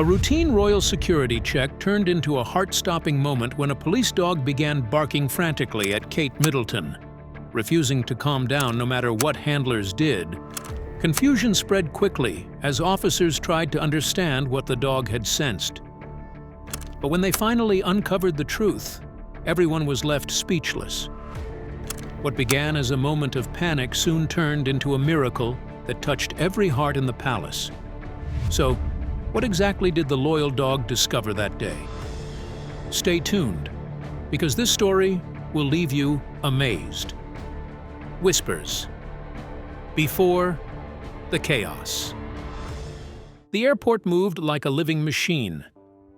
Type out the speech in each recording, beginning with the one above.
A routine royal security check turned into a heart-stopping moment when a police dog began barking frantically at Kate Middleton, refusing to calm down no matter what handlers did. Confusion spread quickly as officers tried to understand what the dog had sensed. But when they finally uncovered the truth, everyone was left speechless. What began as a moment of panic soon turned into a miracle that touched every heart in the palace. So, what exactly did the loyal dog discover that day? Stay tuned, because this story will leave you amazed. Whispers. Before the chaos. The airport moved like a living machine,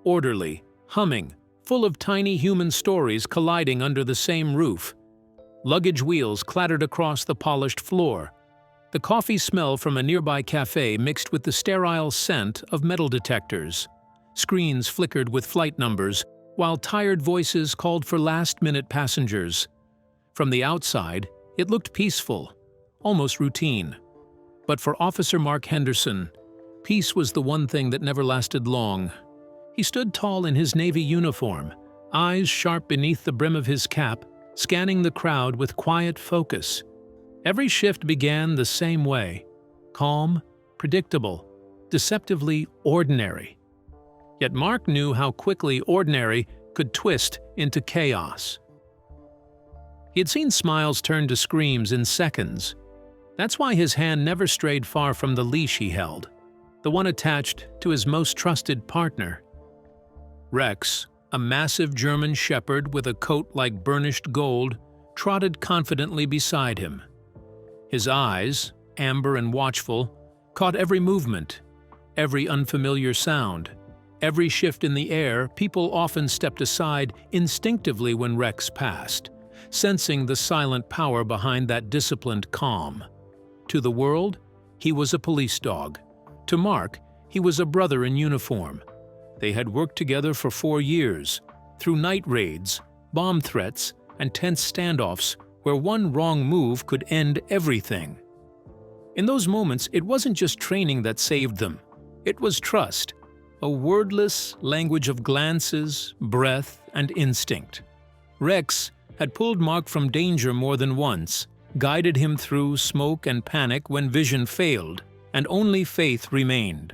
orderly, humming, full of tiny human stories colliding under the same roof. Luggage wheels clattered across the polished floor. The coffee smell from a nearby cafe mixed with the sterile scent of metal detectors. Screens flickered with flight numbers, while tired voices called for last-minute passengers. From the outside, it looked peaceful, almost routine. But for Officer Mark Henderson, peace was the one thing that never lasted long. He stood tall in his Navy uniform, eyes sharp beneath the brim of his cap, scanning the crowd with quiet focus. Every shift began the same way, calm, predictable, deceptively ordinary. Yet Mark knew how quickly ordinary could twist into chaos. He had seen smiles turn to screams in seconds. That's why his hand never strayed far from the leash he held, the one attached to his most trusted partner. Rex, a massive German shepherd with a coat like burnished gold, trotted confidently beside him. His eyes, amber and watchful, caught every movement, every unfamiliar sound, every shift in the air. People often stepped aside instinctively when Rex passed, sensing the silent power behind that disciplined calm. To the world, he was a police dog. To Mark, he was a brother in uniform. They had worked together for 4 years, through night raids, bomb threats, and tense standoffs where one wrong move could end everything. In those moments, it wasn't just training that saved them. It was trust, a wordless language of glances, breath, and instinct. Rex had pulled Mark from danger more than once, guided him through smoke and panic when vision failed, and only faith remained.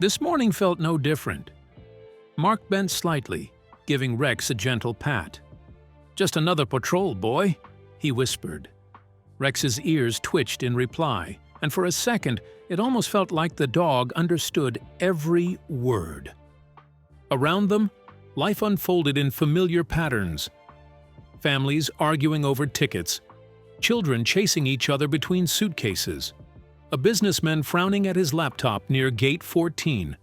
This morning felt no different. Mark bent slightly, giving Rex a gentle pat. "Just another patrol, boy," he whispered. Rex's ears twitched in reply, and for a second it almost felt like the dog understood every word. Around them, life unfolded in familiar patterns. Families arguing over tickets, children chasing each other between suitcases, a businessman frowning at his laptop near Gate 14.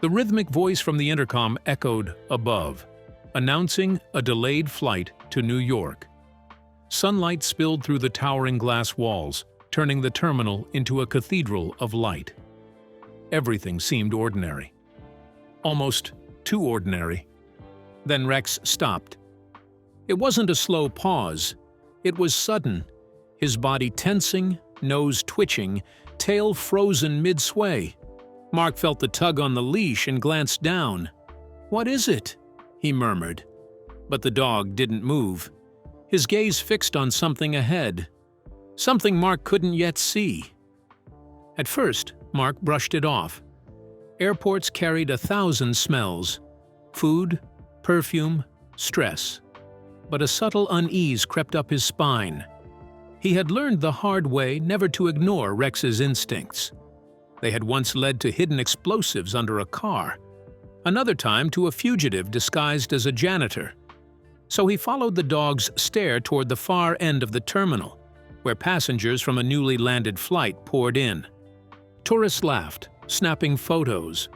The rhythmic voice from the intercom echoed above, announcing a delayed flight to New York. Sunlight spilled through the towering glass walls, turning the terminal into a cathedral of light. Everything seemed ordinary. Almost too ordinary. Then Rex stopped. It wasn't a slow pause. It was sudden, his body tensing, nose twitching, tail frozen mid-sway. Mark felt the tug on the leash and glanced down. "What is it?" he murmured. But the dog didn't move. His gaze fixed on something ahead. Something Mark couldn't yet see. At first, Mark brushed it off. Airports carried 1,000 smells: food, perfume, stress. But a subtle unease crept up his spine. He had learned the hard way never to ignore Rex's instincts. They had once led to hidden explosives under a car, another time to a fugitive disguised as a janitor. So he followed the dog's stare toward the far end of the terminal, where passengers from a newly landed flight poured in. Tourists laughed, snapping photos.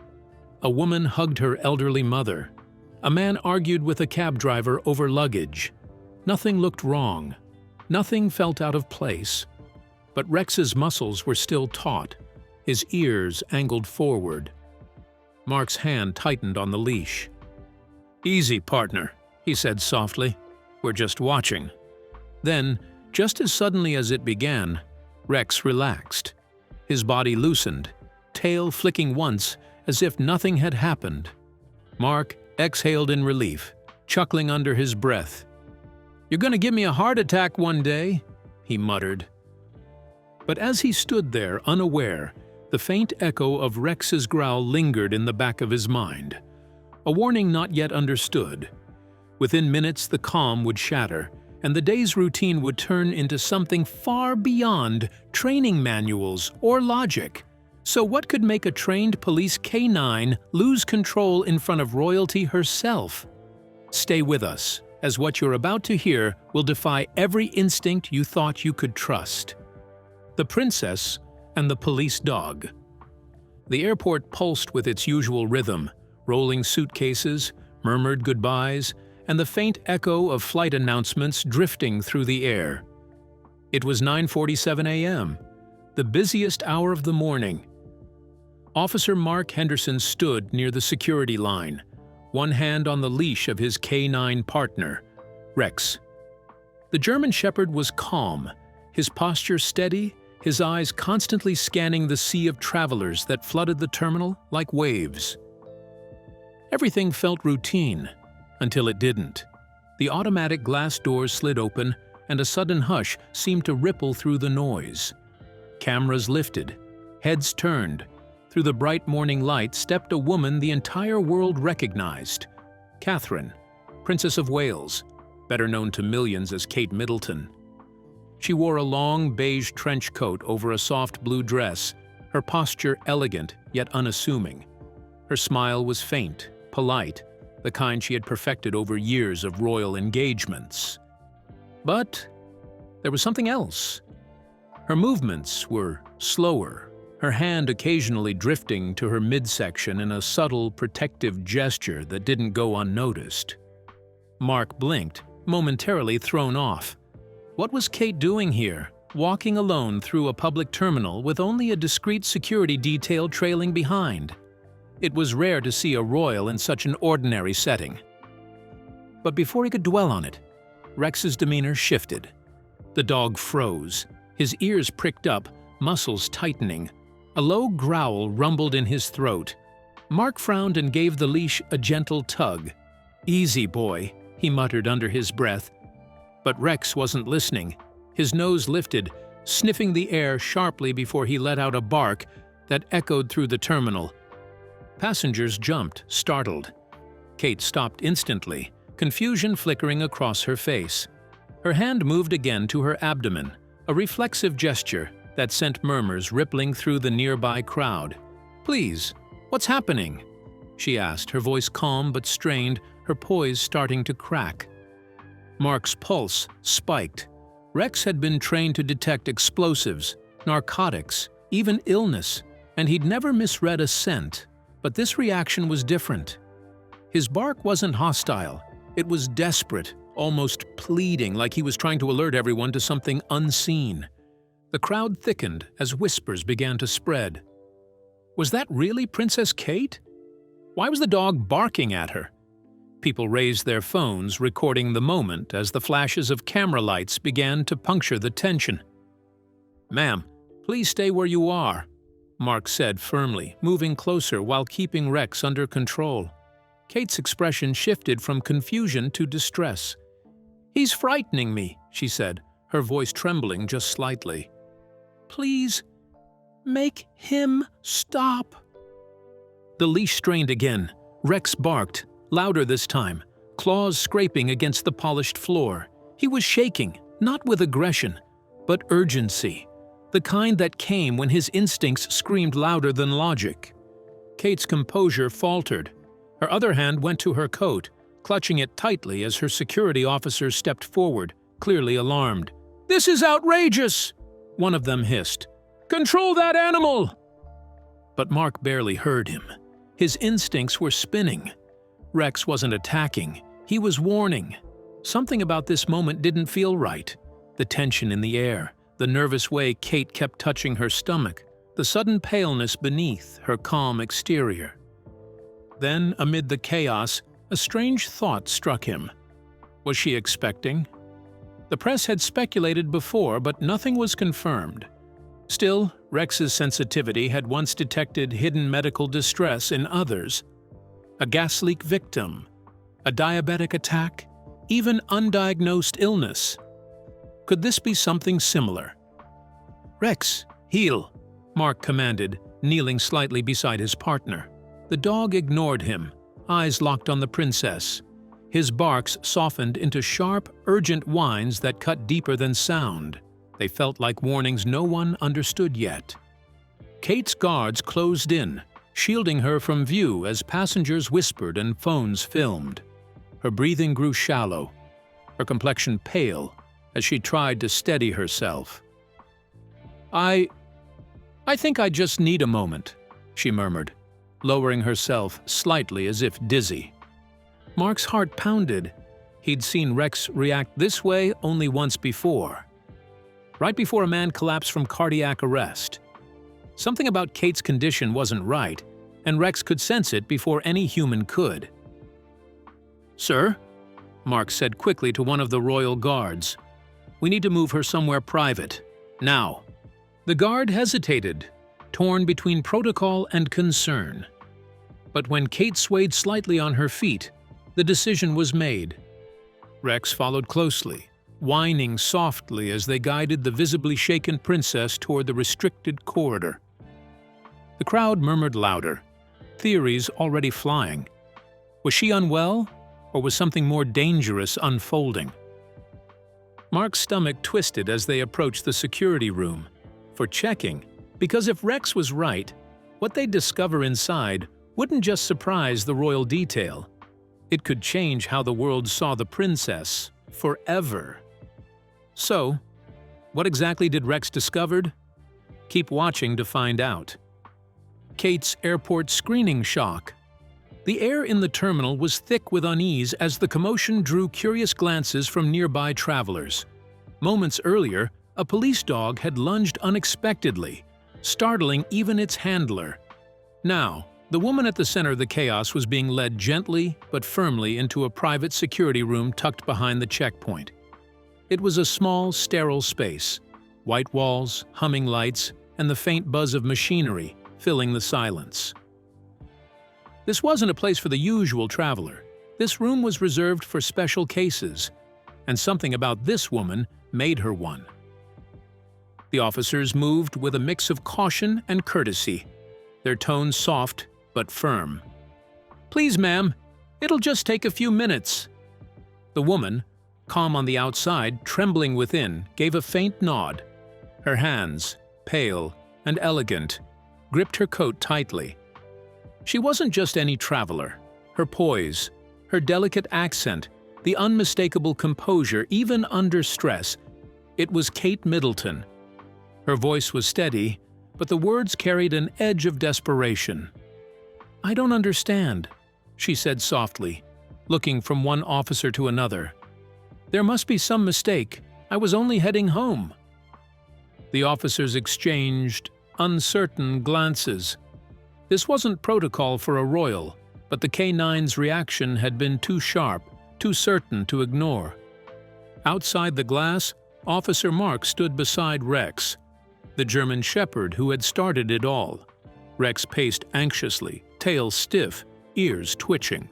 A woman hugged her elderly mother. A man argued with a cab driver over luggage. Nothing looked wrong. Nothing felt out of place. But Rex's muscles were still taut, his ears angled forward. Mark's hand tightened on the leash. "Easy, partner," he said softly. "We're just watching." Then, just as suddenly as it began, Rex relaxed. His body loosened, tail flicking once as if nothing had happened. Mark exhaled in relief, chuckling under his breath. "You're gonna give me a heart attack one day," he muttered. But as he stood there, unaware, the faint echo of Rex's growl lingered in the back of his mind. A warning not yet understood. Within minutes, the calm would shatter, and the day's routine would turn into something far beyond training manuals or logic. So what could make a trained police K9 lose control in front of royalty herself? Stay with us, as what you're about to hear will defy every instinct you thought you could trust. The Princess and the Police Dog. The airport pulsed with its usual rhythm, rolling suitcases, murmured goodbyes, and the faint echo of flight announcements drifting through the air. It was 9:47 a.m., the busiest hour of the morning. Officer Mark Henderson stood near the security line, one hand on the leash of his K9 partner, Rex. The German Shepherd was calm, his posture steady, his eyes constantly scanning the sea of travelers that flooded the terminal like waves. Everything felt routine, until it didn't. The automatic glass doors slid open, and a sudden hush seemed to ripple through the noise. Cameras lifted, heads turned. Through the bright morning light stepped a woman the entire world recognized. Catherine, Princess of Wales, better known to millions as Kate Middleton. She wore a long beige trench coat over a soft blue dress, her posture elegant yet unassuming. Her smile was faint, polite, the kind she had perfected over years of royal engagements. But there was something else. Her movements were slower, her hand occasionally drifting to her midsection in a subtle, protective gesture that didn't go unnoticed. Mark blinked, momentarily thrown off. What was Kate doing here, walking alone through a public terminal with only a discreet security detail trailing behind? It was rare to see a royal in such an ordinary setting. But before he could dwell on it, Rex's demeanor shifted. The dog froze, his ears pricked up, muscles tightening. A low growl rumbled in his throat. Mark frowned and gave the leash a gentle tug. "Easy, boy," he muttered under his breath. But Rex wasn't listening. His nose lifted, sniffing the air sharply before he let out a bark that echoed through the terminal. Passengers jumped, startled. Kate stopped instantly, confusion flickering across her face. Her hand moved again to her abdomen, a reflexive gesture that sent murmurs rippling through the nearby crowd. "Please, what's happening?" she asked, her voice calm but strained, her poise starting to crack. Mark's pulse spiked. Rex had been trained to detect explosives, narcotics, even illness, and he'd never misread a scent. But this reaction was different. His bark wasn't hostile. It was desperate, almost pleading, like he was trying to alert everyone to something unseen. The crowd thickened as whispers began to spread. Was that really Princess Kate? Why was the dog barking at her? People raised their phones, recording the moment as the flashes of camera lights began to puncture the tension. "Ma'am, please stay where you are," Mark said firmly, moving closer while keeping Rex under control. Kate's expression shifted from confusion to distress. "He's frightening me," she said, her voice trembling just slightly. "Please, make him stop." The leash strained again. Rex barked, louder this time, claws scraping against the polished floor. He was shaking, not with aggression, but urgency, the kind that came when his instincts screamed louder than logic. Kate's composure faltered. Her other hand went to her coat, clutching it tightly as her security officer stepped forward, clearly alarmed. "This is outrageous!" one of them hissed. "Control that animal!" But Mark barely heard him. His instincts were spinning. Rex wasn't attacking, he was warning. Something about this moment didn't feel right. The tension in the air, the nervous way Kate kept touching her stomach, the sudden paleness beneath her calm exterior. Then, amid the chaos, a strange thought struck him. Was she expecting? The press had speculated before, but nothing was confirmed. Still, Rex's sensitivity had once detected hidden medical distress in others. A gas leak victim, a diabetic attack, even undiagnosed illness. Could this be something similar? "Rex, heel," Mark commanded, kneeling slightly beside his partner. The dog ignored him, eyes locked on the princess. His barks softened into sharp, urgent whines that cut deeper than sound. They felt like warnings no one understood yet. Kate's guards closed in, shielding her from view as passengers whispered and phones filmed. Her breathing grew shallow, her complexion pale, as she tried to steady herself. I think I just need a moment," she murmured, lowering herself slightly as if dizzy. Mark's heart pounded. He'd seen Rex react this way only once before. Right before a man collapsed from cardiac arrest. Something about Kate's condition wasn't right, and Rex could sense it before any human could. "Sir," Mark said quickly to one of the royal guards, "we need to move her somewhere private. Now." The guard hesitated, torn between protocol and concern. But when Kate swayed slightly on her feet, the decision was made. Rex followed closely, whining softly as they guided the visibly shaken princess toward the restricted corridor. The crowd murmured louder, theories already flying. Was she unwell, or was something more dangerous unfolding? Mark's stomach twisted as they approached the security room for checking, because if Rex was right, what they'd discover inside wouldn't just surprise the royal detail. It could change how the world saw the princess forever. So, what exactly did Rex discover? Keep watching to find out. Kate's airport screening shock. The air in the terminal was thick with unease as the commotion drew curious glances from nearby travelers. Moments earlier, a police dog had lunged unexpectedly, startling even its handler. Now, the woman at the center of the chaos was being led gently but firmly into a private security room tucked behind the checkpoint. It was a small, sterile space, white walls, humming lights, and the faint buzz of machinery filling the silence. This wasn't a place for the usual traveler. This room was reserved for special cases, and something about this woman made her one. The officers moved with a mix of caution and courtesy, their tones soft but firm. "Please, ma'am, it'll just take a few minutes." The woman, calm on the outside, trembling within, gave a faint nod. Her hands, pale and elegant, gripped her coat tightly. She wasn't just any traveler. Her poise, her delicate accent, the unmistakable composure even under stress. It was Kate Middleton. Her voice was steady, but the words carried an edge of desperation. "I don't understand," she said softly, looking from one officer to another. "There must be some mistake. I was only heading home." The officers exchanged uncertain glances. This wasn't protocol for a royal, but the K9's reaction had been too sharp, too certain to ignore. Outside the glass, Officer Mark stood beside Rex, the German shepherd who had started it all. Rex paced anxiously, tail stiff, ears twitching.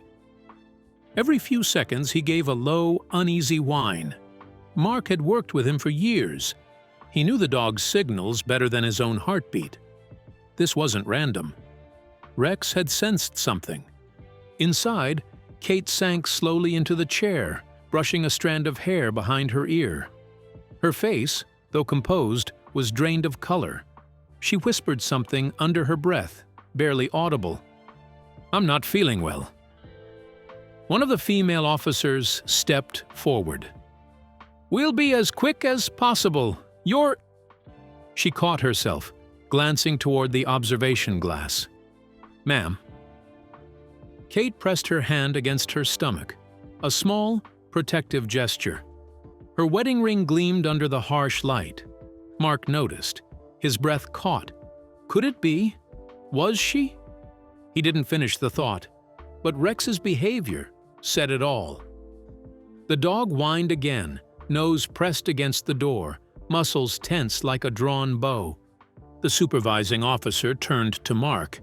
Every few seconds he gave a low, uneasy whine. Mark had worked with him for years. He knew the dog's signals better than his own heartbeat. This wasn't random. Rex had sensed something. Inside, Kate sank slowly into the chair, brushing a strand of hair behind her ear. Her face, though composed, was drained of color. She whispered something under her breath, barely audible. "I'm not feeling well." One of the female officers stepped forward. "We'll be as quick as possible. You're—" She caught herself, glancing toward the observation glass. "Ma'am." Kate pressed her hand against her stomach, a small, protective gesture. Her wedding ring gleamed under the harsh light. Mark noticed. His breath caught. Could it be? Was she? He didn't finish the thought, but Rex's behavior said it all. The dog whined again, nose pressed against the door, muscles tense like a drawn bow. The supervising officer turned to Mark.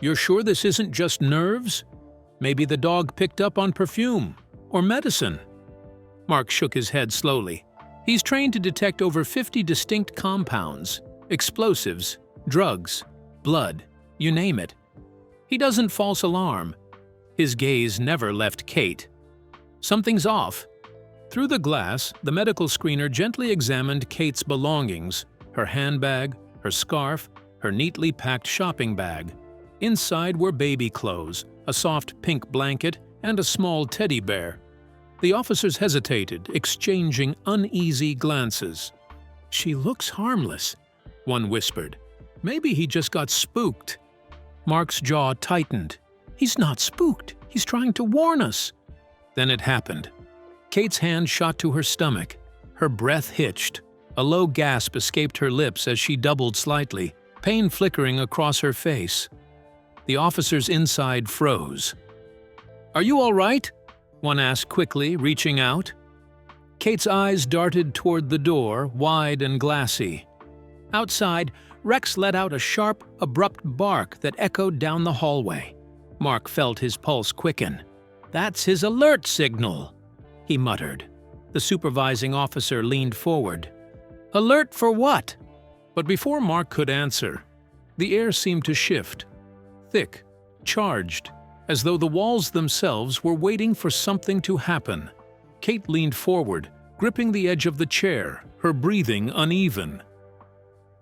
"You're sure this isn't just nerves? Maybe the dog picked up on perfume or medicine." Mark shook his head slowly. He's trained to detect over 50 distinct compounds, explosives, drugs, blood, you name it. He doesn't false alarm. His gaze never left Kate. "Something's off." Through the glass, the medical screener gently examined Kate's belongings, her handbag, her scarf, her neatly packed shopping bag. Inside were baby clothes, a soft pink blanket, and a small teddy bear. The officers hesitated, exchanging uneasy glances. "She looks harmless," one whispered. "Maybe he just got spooked." Mark's jaw tightened. "He's not spooked. He's trying to warn us." Then it happened. Kate's hand shot to her stomach. Her breath hitched. A low gasp escaped her lips as she doubled slightly, pain flickering across her face. The officers inside froze. "Are you all right?" one asked quickly, reaching out. Kate's eyes darted toward the door, wide and glassy. Outside, Rex let out a sharp, abrupt bark that echoed down the hallway. Mark felt his pulse quicken. "That's his alert signal," he muttered. The supervising officer leaned forward. "Alert for what?" But before Mark could answer, the air seemed to shift. Thick, charged, as though the walls themselves were waiting for something to happen. Kate leaned forward, gripping the edge of the chair, her breathing uneven.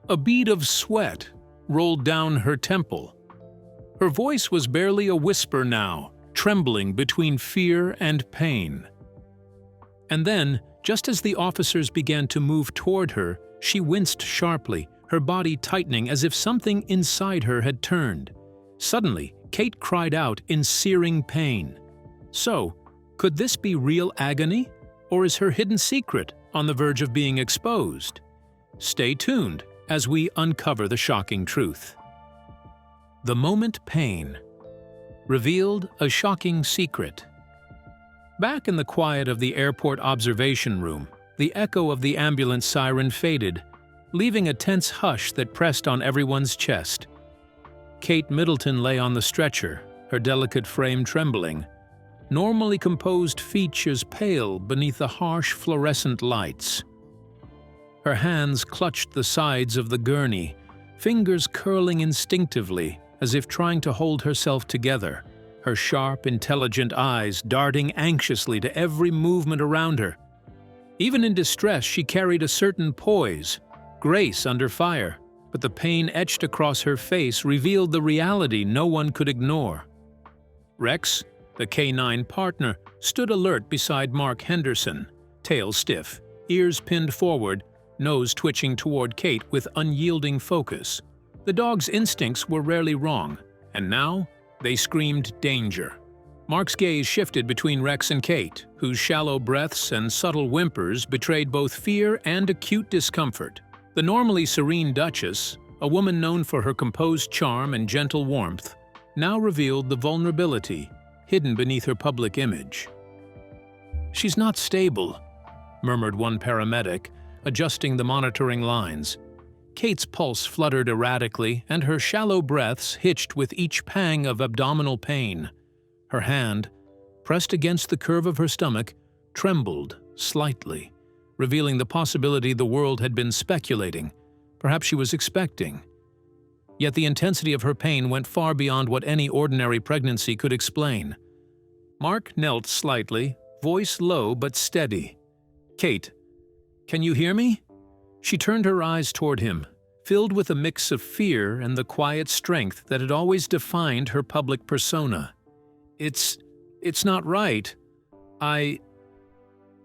A bead of sweat rolled down her temple. Her voice was barely a whisper now, trembling between fear and pain. And then, just as the officers began to move toward her, she winced sharply, her body tightening as if something inside her had turned. Suddenly, Kate cried out in searing pain. So, could this be real agony, or is her hidden secret on the verge of being exposed? Stay tuned as we uncover the shocking truth. The moment pain revealed a shocking secret. Back in the quiet of the airport observation room, the echo of the ambulance siren faded, leaving a tense hush that pressed on everyone's chest. Kate Middleton lay on the stretcher, her delicate frame trembling. Normally composed features pale beneath the harsh fluorescent lights. Her hands clutched the sides of the gurney, fingers curling instinctively as if trying to hold herself together, her sharp, intelligent eyes darting anxiously to every movement around her. Even in distress, she carried a certain poise, grace under fire, but the pain etched across her face revealed the reality no one could ignore. Rex, the K9 partner, stood alert beside Mark Henderson, tail stiff, ears pinned forward, nose twitching toward Kate with unyielding focus. The dog's instincts were rarely wrong, and now they screamed danger. Mark's gaze shifted between Rex and Kate, whose shallow breaths and subtle whimpers betrayed both fear and acute discomfort. The normally serene Duchess, a woman known for her composed charm and gentle warmth, now revealed the vulnerability hidden beneath her public image. "She's not stable," murmured one paramedic, adjusting the monitoring lines. Kate's pulse fluttered erratically, and her shallow breaths hitched with each pang of abdominal pain. Her hand, pressed against the curve of her stomach, trembled slightly, revealing the possibility the world had been speculating, perhaps she was expecting. Yet the intensity of her pain went far beyond what any ordinary pregnancy could explain. Mark knelt slightly, voice low but steady. "Kate, can you hear me?" She turned her eyes toward him, filled with a mix of fear and the quiet strength that had always defined her public persona. It's not right.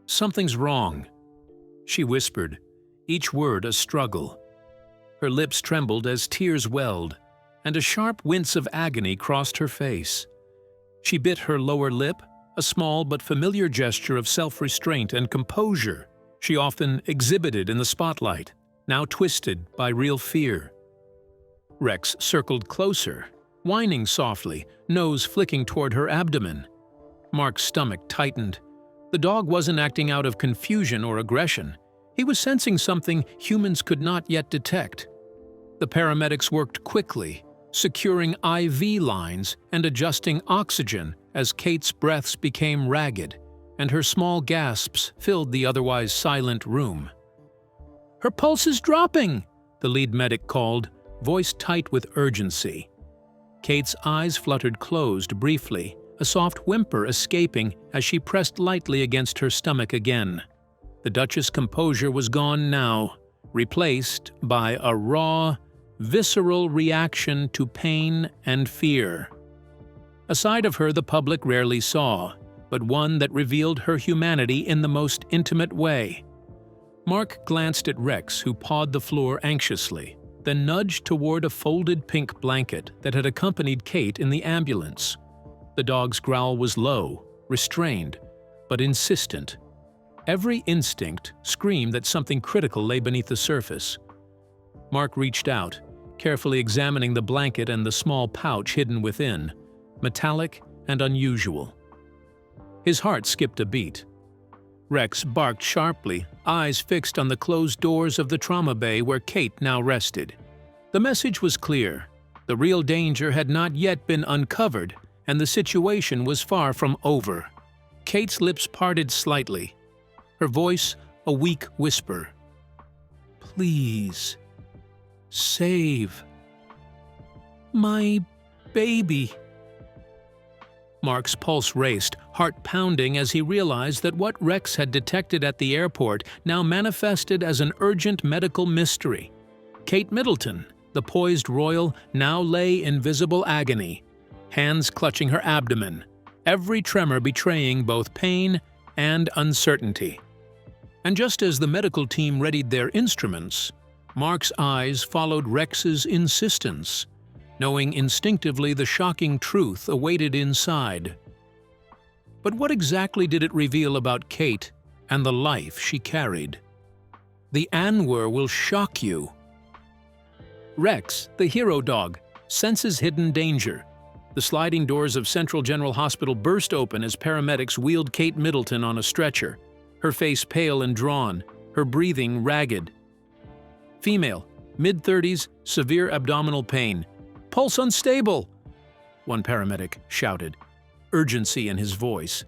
Something's wrong," she whispered, each word a struggle. Her lips trembled as tears welled, and a sharp wince of agony crossed her face. She bit her lower lip, a small but familiar gesture of self-restraint and composure she often exhibited in the spotlight, now twisted by real fear. Rex circled closer, whining softly, nose flicking toward her abdomen. Mark's stomach tightened. The dog wasn't acting out of confusion or aggression. He was sensing something humans could not yet detect. The paramedics worked quickly, securing IV lines and adjusting oxygen as Kate's breaths became ragged and her small gasps filled the otherwise silent room. "Her pulse is dropping," the lead medic called, voice tight with urgency. Kate's eyes fluttered closed briefly, a soft whimper escaping as she pressed lightly against her stomach again. The Duchess' composure was gone now, replaced by a raw, visceral reaction to pain and fear. A side of her the public rarely saw, but one that revealed her humanity in the most intimate way. Mark glanced at Rex, who pawed the floor anxiously, then nudged toward a folded pink blanket that had accompanied Kate in the ambulance. The dog's growl was low, restrained, but insistent. Every instinct screamed that something critical lay beneath the surface. Mark reached out, carefully examining the blanket and the small pouch hidden within, metallic and unusual. His heart skipped a beat. Rex barked sharply, eyes fixed on the closed doors of the trauma bay where Kate now rested. The message was clear. The real danger had not yet been uncovered, and the situation was far from over. Kate's lips parted slightly, her voice a weak whisper. "Please, save my baby." Mark's pulse raced, heart pounding as he realized that what Rex had detected at the airport now manifested as an urgent medical mystery. Kate Middleton, the poised royal, now lay in visible agony, hands clutching her abdomen, every tremor betraying both pain and uncertainty. And just as the medical team readied their instruments, Mark's eyes followed Rex's insistence, knowing instinctively the shocking truth awaited inside. But what exactly did it reveal about Kate and the life she carried? The Anwer will shock you. Rex, the hero dog, senses hidden danger. The sliding doors of Central General Hospital burst open as paramedics wheeled Kate Middleton on a stretcher, her face pale and drawn, her breathing ragged. Female, mid-30s, severe abdominal pain. "Pulse unstable," one paramedic shouted, urgency in his voice.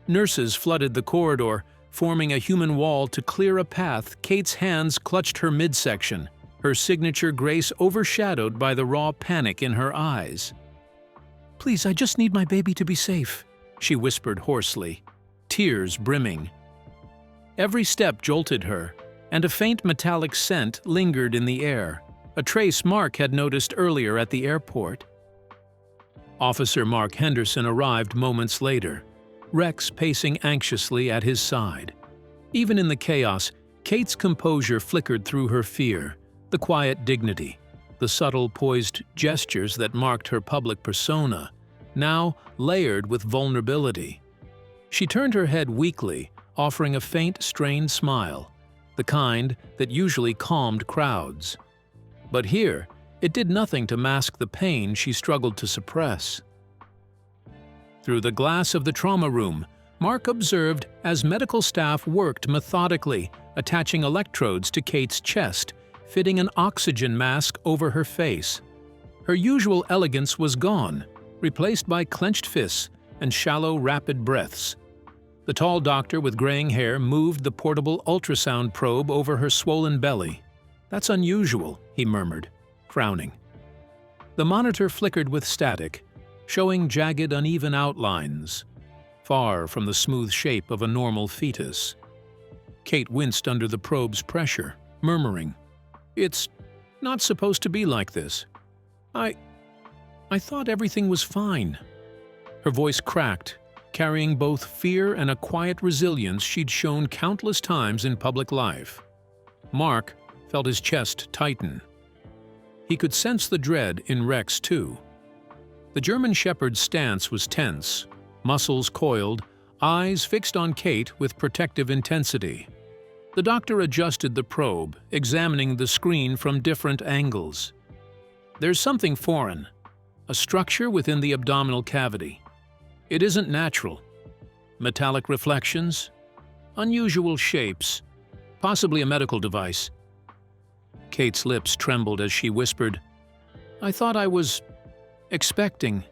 Nurses flooded the corridor, forming a human wall to clear a path. Kate's hands clutched her midsection, her signature grace overshadowed by the raw panic in her eyes. "Please, I just need my baby to be safe," she whispered hoarsely, tears brimming. Every step jolted her, and a faint metallic scent lingered in the air, a trace Mark had noticed earlier at the airport. Officer Mark Henderson arrived moments later, Rex pacing anxiously at his side. Even in the chaos, Kate's composure flickered through her fear, the quiet dignity, the subtle poised gestures that marked her public persona, now layered with vulnerability. She turned her head weakly, offering a faint, strained smile, the kind that usually calmed crowds. But here, it did nothing to mask the pain she struggled to suppress. Through the glass of the trauma room, Mark observed as medical staff worked methodically, attaching electrodes to Kate's chest, fitting an oxygen mask over her face. Her usual elegance was gone, replaced by clenched fists and shallow, rapid breaths. The tall doctor with graying hair moved the portable ultrasound probe over her swollen belly. "That's unusual," he murmured, frowning. The monitor flickered with static, showing jagged, uneven outlines, far from the smooth shape of a normal fetus. Kate winced under the probe's pressure, murmuring, "It's not supposed to be like this. I thought everything was fine." Her voice cracked, carrying both fear and a quiet resilience she'd shown countless times in public life. Mark felt his chest tighten. He could sense the dread in Rex, too. The German Shepherd's stance was tense, muscles coiled, eyes fixed on Kate with protective intensity. The doctor adjusted the probe, examining the screen from different angles. "There's something foreign, a structure within the abdominal cavity. It isn't natural. Metallic reflections, unusual shapes, possibly a medical device." Kate's lips trembled as she whispered, "I thought I was expecting."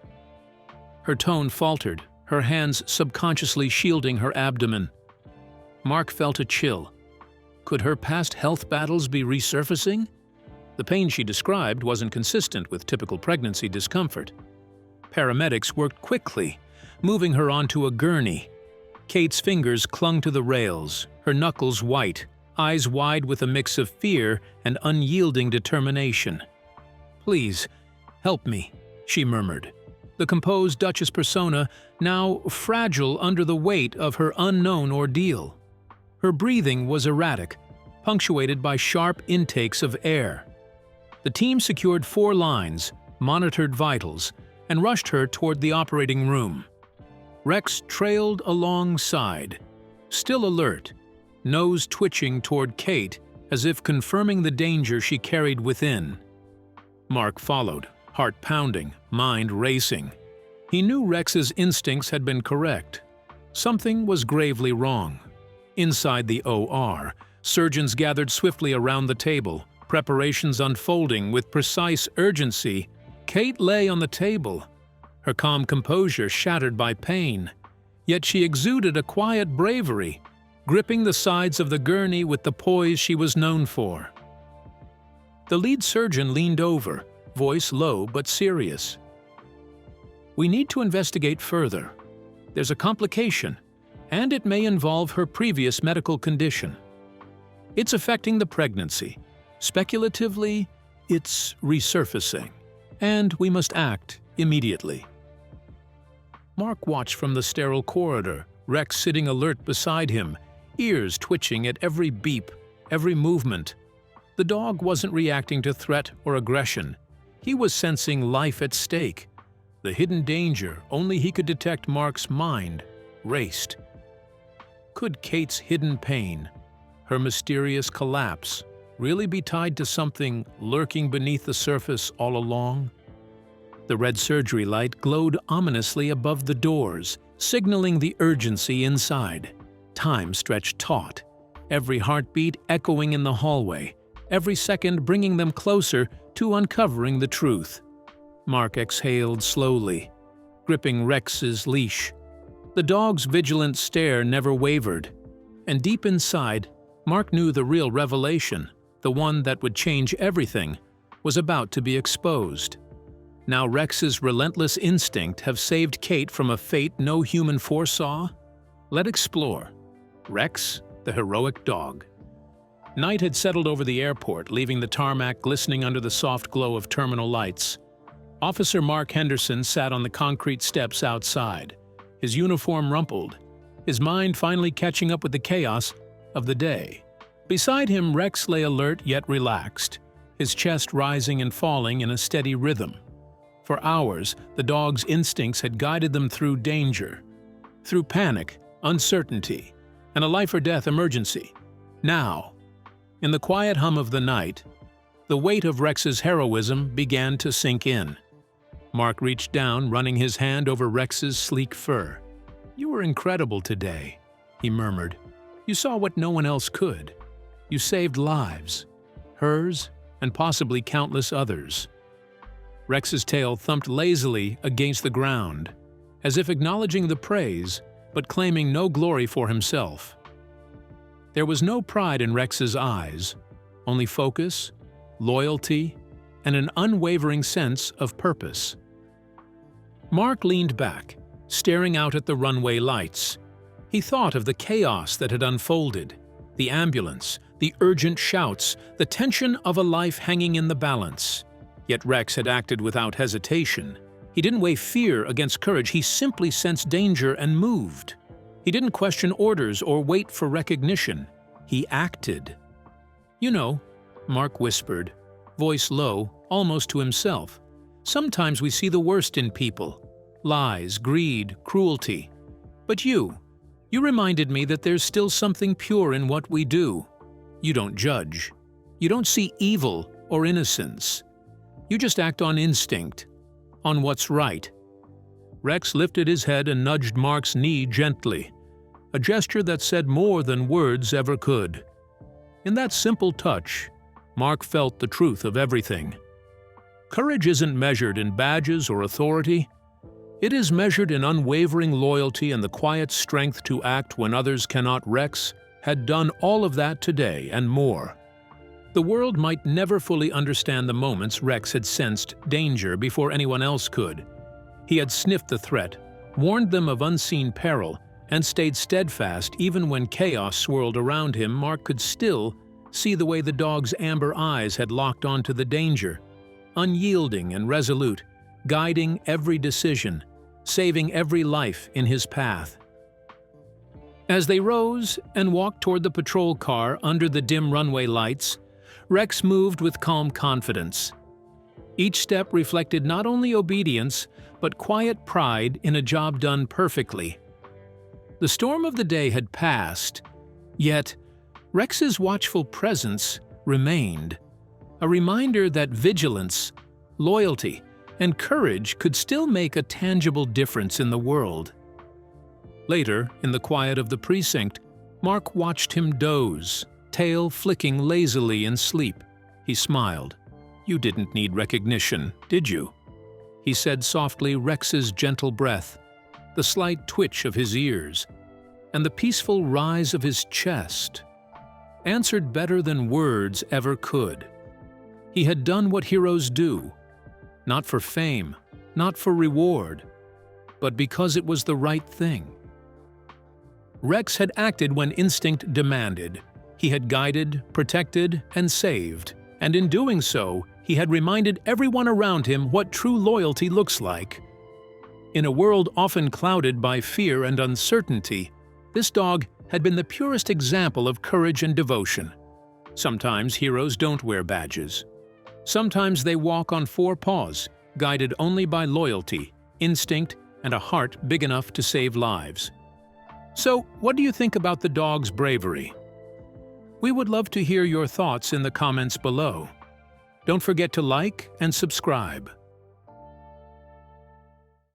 Her tone faltered, her hands subconsciously shielding her abdomen. Mark felt a chill. Could her past health battles be resurfacing? The pain she described wasn't consistent with typical pregnancy discomfort. Paramedics worked quickly, moving her onto a gurney. Kate's fingers clung to the rails, her knuckles white, eyes wide with a mix of fear and unyielding determination. "Please, help me," she murmured, the composed Duchess persona now fragile under the weight of her unknown ordeal. Her breathing was erratic, punctuated by sharp intakes of air. The team secured 4 lines, monitored vitals, and rushed her toward the operating room. Rex trailed alongside, still alert, nose twitching toward Kate as if confirming the danger she carried within. Mark followed, heart pounding, mind racing. He knew Rex's instincts had been correct. Something was gravely wrong. Inside the OR, surgeons gathered swiftly around the table, preparations unfolding with precise urgency. Kate lay on the table, her calm composure shattered by pain. Yet she exuded a quiet bravery, gripping the sides of the gurney with the poise she was known for. The lead surgeon leaned over, voice low but serious. "We need to investigate further. There's a complication, and it may involve her previous medical condition. It's affecting the pregnancy. Speculatively, it's resurfacing, and we must act immediately." Mark watched from the sterile corridor, Rex sitting alert beside him, ears twitching at every beep, every movement. The dog wasn't reacting to threat or aggression. He was sensing life at stake. The hidden danger only he could detect. Mark's mind raced. Could Kate's hidden pain, her mysterious collapse, really be tied to something lurking beneath the surface all along? The red surgery light glowed ominously above the doors, signaling the urgency inside. Time stretched taut, every heartbeat echoing in the hallway, every second bringing them closer to uncovering the truth. Mark exhaled slowly, gripping Rex's leash. The dog's vigilant stare never wavered, and deep inside, Mark knew the real revelation, the one that would change everything, was about to be exposed. Now Rex's relentless instinct have saved Kate from a fate no human foresaw? Let's explore. Rex, the heroic dog. Night had settled over the airport, leaving the tarmac glistening under the soft glow of terminal lights. Officer Mark Henderson sat on the concrete steps outside, his uniform rumpled, his mind finally catching up with the chaos of the day. Beside him, Rex lay alert yet relaxed, his chest rising and falling in a steady rhythm. For hours, the dog's instincts had guided them through danger, through panic, uncertainty, and a life-or-death emergency. Now, in the quiet hum of the night, the weight of Rex's heroism began to sink in. Mark reached down, running his hand over Rex's sleek fur. "You were incredible today," he murmured. "You saw what no one else could. You saved lives, hers and possibly countless others." Rex's tail thumped lazily against the ground, as if acknowledging the praise, but claiming no glory for himself. There was no pride in Rex's eyes, only focus, loyalty, and an unwavering sense of purpose. Mark leaned back, staring out at the runway lights. He thought of the chaos that had unfolded, the ambulance, the urgent shouts, the tension of a life hanging in the balance. Yet Rex had acted without hesitation. He didn't weigh fear against courage, he simply sensed danger and moved. He didn't question orders or wait for recognition. He acted. "You know," Mark whispered, voice low, almost to himself, "sometimes we see the worst in people. Lies, greed, cruelty. But you reminded me that there's still something pure in what we do. You don't judge. You don't see evil or innocence. You just act on instinct, on what's right." Rex lifted his head and nudged Mark's knee gently, a gesture that said more than words ever could. In that simple touch, Mark felt the truth of everything. Courage isn't measured in badges or authority. It is measured in unwavering loyalty and the quiet strength to act when others cannot. Rex had done all of that today and more. The world might never fully understand the moments Rex had sensed danger before anyone else could. He had sniffed the threat, warned them of unseen peril, and stayed steadfast even when chaos swirled around him. Mark could still see the way the dog's amber eyes had locked onto the danger, unyielding and resolute, guiding every decision, saving every life in his path. As they rose and walked toward the patrol car under the dim runway lights, Rex moved with calm confidence. Each step reflected not only obedience, but quiet pride in a job done perfectly. The storm of the day had passed, yet Rex's watchful presence remained, a reminder that vigilance, loyalty, and courage could still make a tangible difference in the world. Later, in the quiet of the precinct, Mark watched him doze, tail flicking lazily in sleep. He smiled. "You didn't need recognition, did you?" he said softly. Rex's gentle breath, the slight twitch of his ears, and the peaceful rise of his chest answered better than words ever could. He had done what heroes do, not for fame, not for reward, but because it was the right thing. Rex had acted when instinct demanded. He had guided, protected, and saved, and in doing so, he had reminded everyone around him what true loyalty looks like. In a world often clouded by fear and uncertainty, this dog had been the purest example of courage and devotion. Sometimes heroes don't wear badges. Sometimes they walk on four paws, guided only by loyalty, instinct, and a heart big enough to save lives. So, what do you think about the dog's bravery? We would love to hear your thoughts in the comments below. Don't forget to like and subscribe.